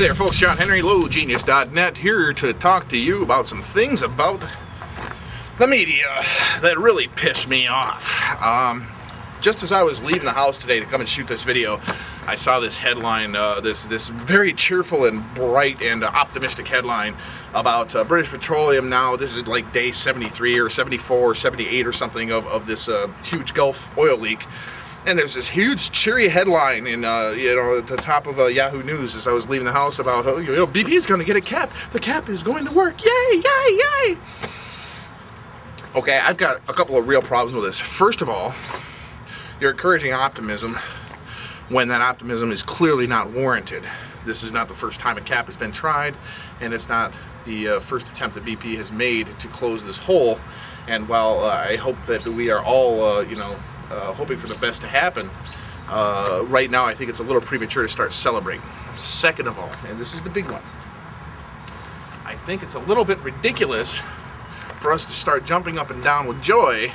Hey there folks, John Henry, lowgenius.net, here to talk to you about some things about the media that really pissed me off. Just as I was leaving the house today to come and shoot this video, I saw this headline, this very cheerful and bright and optimistic headline about British Petroleum. Now this is like day 73 or 74 or 78 or something of this huge Gulf oil leak. And there's this huge cheery headline in, at the top of Yahoo News as I was leaving the house about, BP is going to get a cap. The cap is going to work. Yay, yay, yay. Okay, I've got a couple of real problems with this. First of all, you're encouraging optimism when that optimism is clearly not warranted. This is not the first time a cap has been tried, and it's not the first attempt that BP has made to close this hole. And while I hope that we are all, hoping for the best to happen, right now I think it's a little premature to start celebrating. Second of all, and this is the big one, I think it's a little bit ridiculous for us to start jumping up and down with joy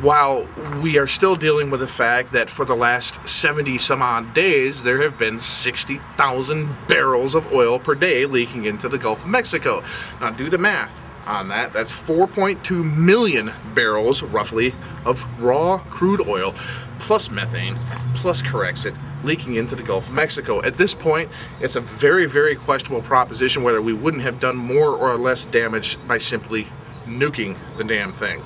while we are still dealing with the fact that for the last 70 some odd days there have been 60,000 barrels of oil per day leaking into the Gulf of Mexico. Now do the math on that. That's 4.2 million barrels roughly of raw crude oil plus methane plus Corexit leaking into the Gulf of Mexico. At this point, it's a very, very questionable proposition whether we wouldn't have done more or less damage by simply nuking the damn thing.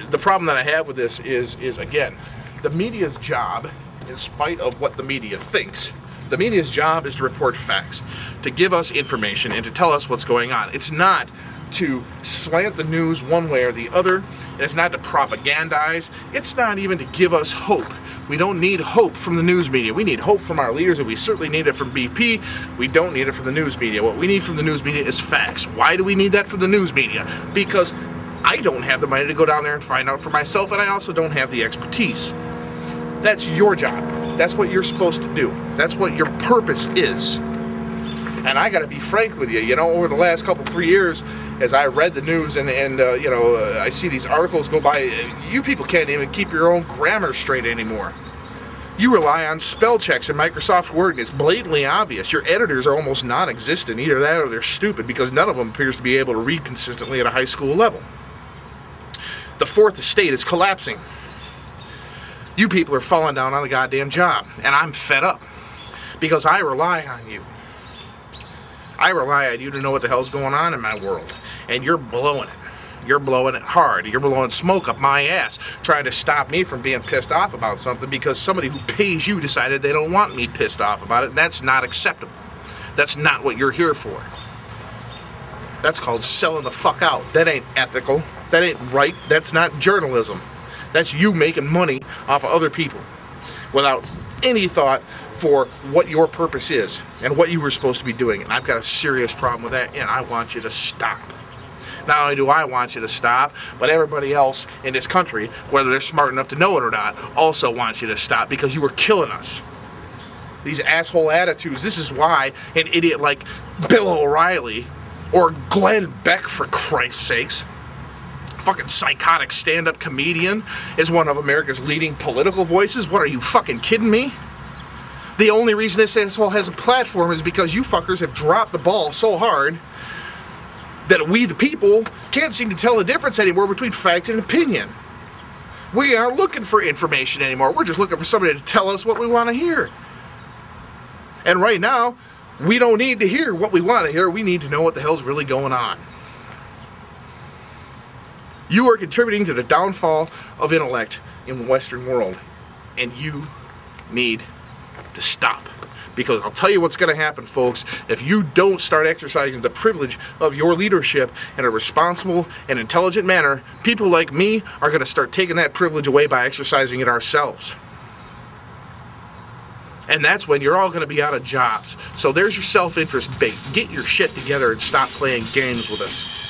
The problem that I have with this is again, the media's job, in spite of what the media thinks, the media's job is to report facts, to give us information, and to tell us what's going on. It's not to slant the news one way or the other. It's not to propagandize. It's not even to give us hope. We don't need hope from the news media. We need hope from our leaders, and we certainly need it from BP. We don't need it from the news media. What we need from the news media is facts. Why do we need that from the news media? Because I don't have the money to go down there and find out for myself, and I also don't have the expertise. That's your job. That's what you're supposed to do. That's what your purpose is. And I got to be frank with you. Over the last 3 years, as I read the news and I see these articles go by, you people can't even keep your own grammar straight anymore. You rely on spell checks in Microsoft Word, and it's blatantly obvious. Your editors are almost non-existent. Either that or they're stupid, because none of them appears to be able to read consistently at a high school level. The fourth estate is collapsing. You people are falling down on the goddamn job, and I'm fed up because I rely on you. I rely on you to know what the hell's going on in my world, and you're blowing it. You're blowing it hard. You're blowing smoke up my ass, trying to stop me from being pissed off about something because somebody who pays you decided they don't want me pissed off about it, and that's not acceptable. That's not what you're here for. That's called selling the fuck out. That ain't ethical. That ain't right. That's not journalism. That's you making money off of other people without any thought for what your purpose is and what you were supposed to be doing. And I've got a serious problem with that, and I want you to stop. Not only do I want you to stop, but everybody else in this country, whether they're smart enough to know it or not, also wants you to stop because you were killing us. These asshole attitudes. This is why an idiot like Bill O'Reilly or Glenn Beck, for Christ's sakes, fucking psychotic stand-up comedian, is one of America's leading political voices. What, are you fucking kidding me? The only reason this asshole has a platform is because you fuckers have dropped the ball so hard that we, the people, can't seem to tell the difference anymore between fact and opinion. We aren't looking for information anymore. We're just looking for somebody to tell us what we want to hear. And right now, we don't need to hear what we want to hear. We need to know what the hell's really going on. You are contributing to the downfall of intellect in the Western world, and you need to stop. Because I'll tell you what's going to happen, folks, if you don't start exercising the privilege of your leadership in a responsible and intelligent manner, people like me are going to start taking that privilege away by exercising it ourselves. And that's when you're all going to be out of jobs. So there's your self-interest bait. Get your shit together and stop playing games with us.